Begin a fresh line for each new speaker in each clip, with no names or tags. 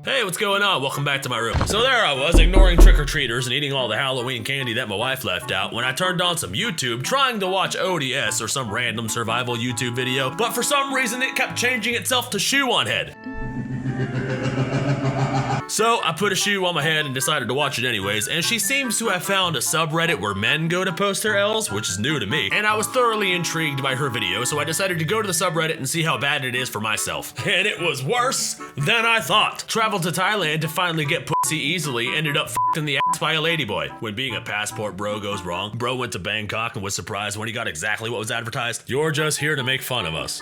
Hey, what's going on? Welcome back to my room. So there I was, ignoring trick-or-treaters and eating all the Halloween candy that my wife left out when I turned on some YouTube trying to watch ODS or some random survival YouTube video, but for some reason it kept changing itself to shoe on head. So I put a shoe on my head and decided to watch it anyways, and she seems to have found a subreddit where men go to post their L's, which is new to me, and I was thoroughly intrigued by her video, so I decided to go to the subreddit and see how bad it is for myself. And it was worse than I thought. Traveled to Thailand to finally get pussy easily, ended up f***ed in the ass by a ladyboy. When being a passport bro goes wrong, bro went to Bangkok and was surprised when he got exactly what was advertised. You're just here to make fun of us.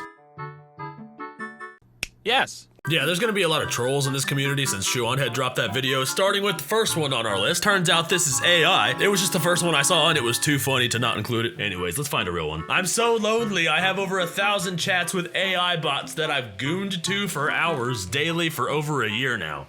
Yes. Yeah, there's gonna be a lot of trolls in this community since Shuon had dropped that video, starting with the first one on our list. Turns out this is AI. It was just the first one I saw and it was too funny to not include it. Anyways, let's find a real one. I'm so lonely, I have over 1,000 chats with AI bots that I've gooned to for hours daily for over a year now.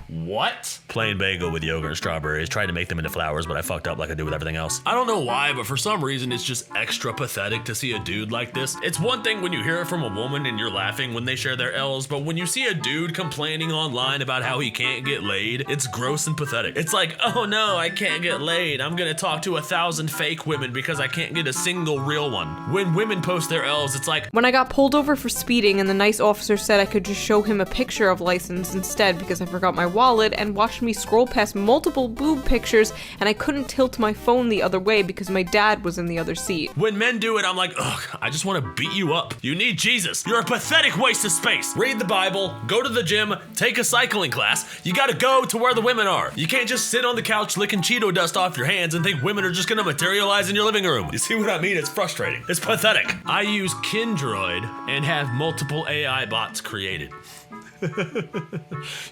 What? Plain bagel with yogurt and strawberries. Tried to make them into flowers, but I fucked up like I do with everything else. I don't know why, but for some reason it's just extra pathetic to see a dude like this. It's one thing when you hear it from a woman and you're laughing when they share their L's, but when you see a dude complaining online about how he can't get laid, it's gross and pathetic. It's like, oh no, I can't get laid. I'm gonna talk to 1,000 fake women because I can't get a single real one. When women post their L's, it's like,
when I got pulled over for speeding and the nice officer said I could just show him a picture of license instead because I forgot my wallet, and watched me scroll past multiple boob pictures and I couldn't tilt my phone the other way because my dad was in the other seat.
When men do it, I'm like, ugh, I just want to beat you up. You need Jesus. You're a pathetic waste of space. Read the Bible, go to the gym, take a cycling class. You gotta go to where the women are. You can't just sit on the couch licking Cheeto dust off your hands and think women are just gonna materialize in your living room. You see what I mean? It's frustrating. It's pathetic. I use Kindroid and have multiple AI bots created.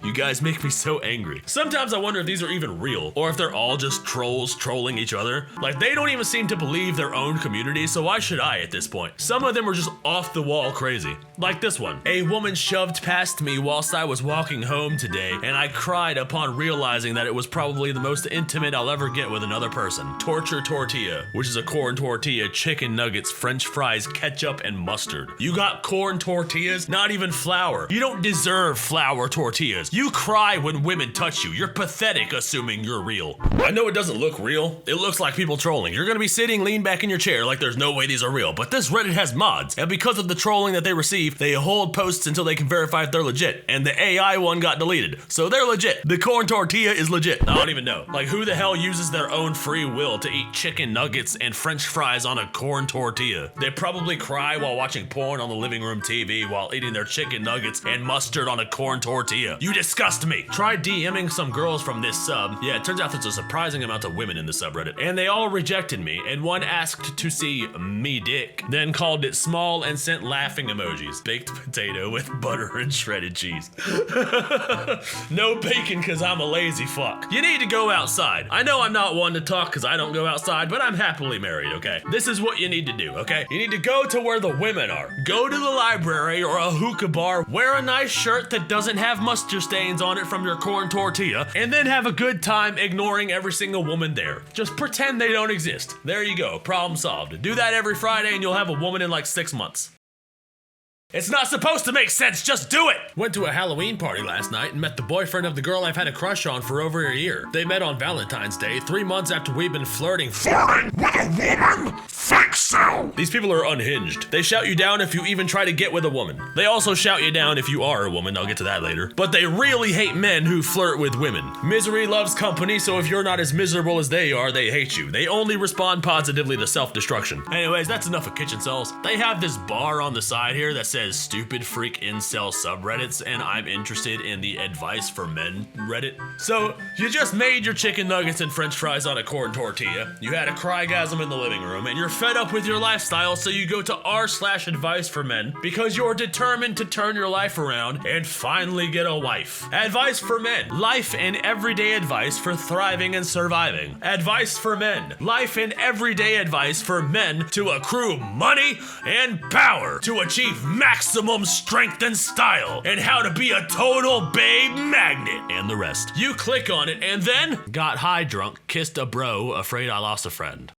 You guys make me so angry. Sometimes I wonder if these are even real, or if they're all just trolls trolling each other. Like, they don't even seem to believe their own community, so why should I at this point? Some of them are just off the wall crazy. Like this one. A woman shoved past me whilst I was walking home today, and I cried upon realizing that it was probably the most intimate I'll ever get with another person. Torture tortilla, which is a corn tortilla, chicken nuggets, french fries, ketchup, and mustard. You got corn tortillas? Not even flour. You don't deserve flour tortillas. You cry when women touch you. You're pathetic assuming you're real. I know it doesn't look real. It looks like people trolling. You're gonna be sitting lean back in your chair like there's no way these are real, but this Reddit has mods, and because of the trolling that they receive, they hold posts until they can verify if they're legit, and the AI one got deleted, so they're legit. The corn tortilla is legit. I don't even know. Like, who the hell uses their own free will to eat chicken nuggets and french fries on a corn tortilla? They probably cry while watching porn on the living room TV while eating their chicken nuggets and mustard on a corn tortilla. You disgust me. Try DMing some girls from this sub. Yeah, it turns out there's a surprising amount of women in the subreddit, and they all rejected me, and one asked to see me dick, then called it small and sent laughing emojis. Baked potato with butter and shredded cheese. No bacon cause I'm a lazy fuck. You need to go outside. I know I'm not one to talk cause I don't go outside, but I'm happily married, okay? This is what you need to do, okay? You need to go to where the women are. Go to the library or a hookah bar, wear a nice shirt that doesn't have mustard stains on it from your corn tortilla, and then have a good time ignoring every single woman there. Just pretend they don't exist. There you go, problem solved. Do that every Friday and you'll have a woman in like 6 months. It's not supposed to make sense, just do it! Went to a Halloween party last night and met the boyfriend of the girl I've had a crush on for over a year. They met on Valentine's Day, 3 months after we've been flirting. Flirting with a woman? Fake so! These people are unhinged. They shout you down if you even try to get with a woman. They also shout you down if you are a woman, I'll get to that later. But they really hate men who flirt with women. Misery loves company, so if you're not as miserable as they are, they hate you. They only respond positively to self-destruction. Anyways, that's enough of Kitchencels. They have this bar on the side here that says stupid freak incel subreddits, and I'm interested in the Advice for Men Reddit. So, you just made your chicken nuggets and french fries on a corn tortilla, you had a crygasm in the living room, and you're fed up with your lifestyle, so you go to r/AdviceForMen because you're determined to turn your life around and finally get a wife. Advice for Men, life and everyday advice for thriving and surviving. Advice for Men, life and everyday advice for men to accrue money and power, to achieve maximum strength and style, and how to be a total babe magnet, and the rest. You click on it and then got high drunk, kissed a bro, afraid I lost a friend.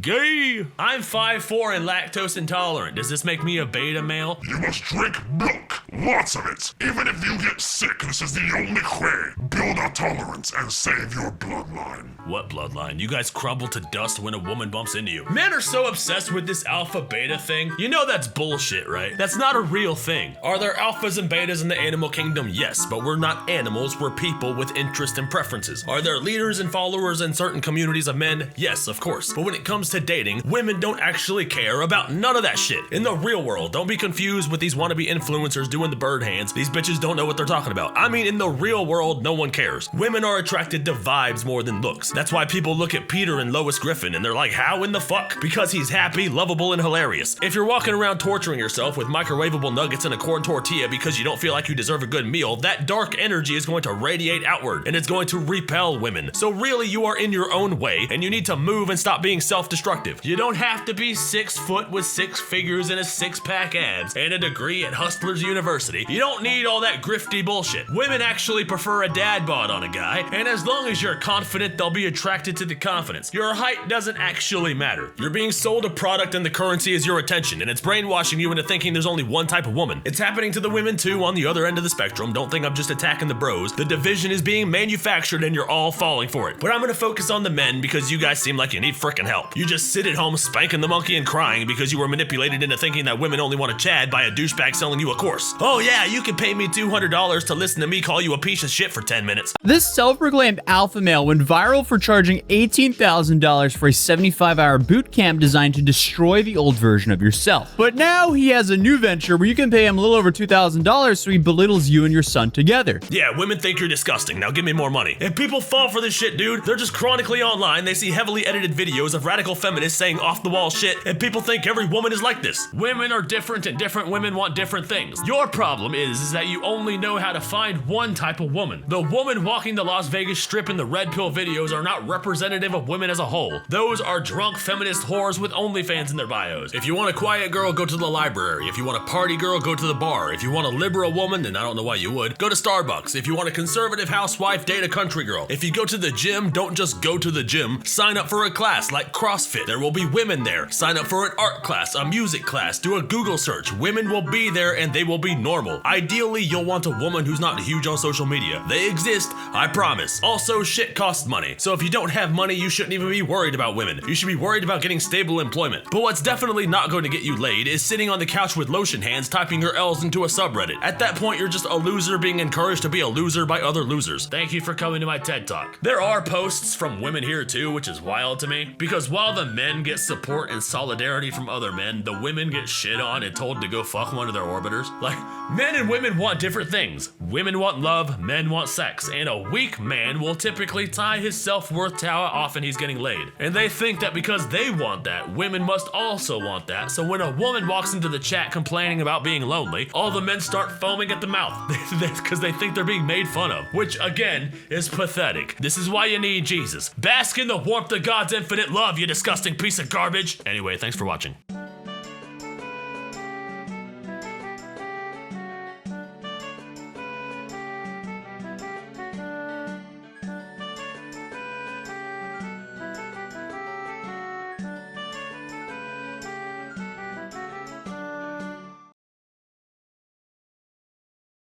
Gay! I'm 5'4" and lactose intolerant. Does this make me a beta male?
You must drink milk, lots of it. Even if you get sick, this is the only way. Build a tolerance and save your bloodline.
What bloodline? You guys crumble to dust when a woman bumps into you. Men are so obsessed with this alpha beta thing. You know that's bullshit, right? That's not a real thing. Are there alphas and betas in the animal kingdom? Yes, but we're not animals, we're people with interests and preferences. Are there leaders and followers in certain communities of men? Yes, of course. But when it comes to dating, women don't actually care about none of that shit. In the real world, don't be confused with these wannabe influencers doing the bird hands. These bitches don't know what they're talking about. I mean, in the real world, no one cares. Women are attracted to vibes more than looks. That's why people look at Peter and Lois Griffin and they're like, how in the fuck? Because he's happy, lovable, and hilarious. If you're walking around torturing yourself with microwavable nuggets and a corn tortilla because you don't feel like you deserve a good meal, that dark energy is going to radiate outward and it's going to repel women. So really, you are in your own way and you need to move and stop being self-destructive. You don't have to be 6 foot with 6 figures and a 6-pack abs and a degree at Hustlers University. You don't need all that grifty bullshit. Women actually prefer a dad bod on a guy, and as long as you're confident, they'll be attracted to the confidence. Your height doesn't actually matter. You're being sold a product and the currency is your attention, and it's brainwashing you into thinking there's only one type of woman. It's happening to the women too on the other end of the spectrum. Don't think I'm just attacking the bros. The division is being manufactured and you're all falling for it. But I'm gonna focus on the men because you guys seem like you need frickin' help. You just sit at home spanking the monkey and crying because you were manipulated into thinking that women only want to chad by a douchebag selling you a course. Oh yeah, you can pay me $200 to listen to me call you a piece of shit for 10 minutes.
This self-proclaimed alpha male went viral for charging $18,000 for a 75-hour boot camp designed to destroy the old version of yourself. But now he has a new venture where you can pay him a little over $2,000 so he belittles you and your son together.
Yeah, women think you're disgusting. Now give me more money. If people fall for this shit, dude, they're just chronically online. They see heavily edited videos of radical feminists saying off-the-wall shit, and people think every woman is like this. Women are different and different women want different things. Your problem is that you only know how to find one type of woman. The woman walking the Las Vegas Strip in the red pill videos are not representative of women as a whole. Those are drunk feminist whores with OnlyFans in their bios. If you want a quiet girl, go to the library. If you want a party girl, go to the bar. If you want a liberal woman, then I don't know why you would, go to Starbucks. If you want a conservative housewife, date a country girl. If you go to the gym, don't just go to the gym. Sign up for a class like CrossFit. There will be women there. Sign up for an art class, a music class, do a Google search. Women will be there and they will be normal. Ideally, you'll want a woman who's not huge on social media. They exist, I promise. Also, shit costs money. So if you don't have money, you shouldn't even be worried about women. You should be worried about getting stable employment. But what's definitely not going to get you laid is sitting on the couch with lotion hands typing your L's into a subreddit. At that point, you're just a loser being encouraged to be a loser by other losers. Thank you for coming to my TED Talk. There are posts from women here too, which is wild to me, because while the men get support and solidarity from other men, the women get shit on and told to go fuck one of their orbiters. Like, men and women want different things. Women want love, men want sex, and a weak man will typically tie his self-worth to how often he's getting laid. And they think that because they want that, women must also want that. So when a woman walks into the chat complaining about being lonely, all the men start foaming at the mouth because they think they're being made fun of, which again is pathetic. This is why you need Jesus. Bask in the warmth of God's infinite love, you disgusting piece of garbage. Anyway, thanks for watching.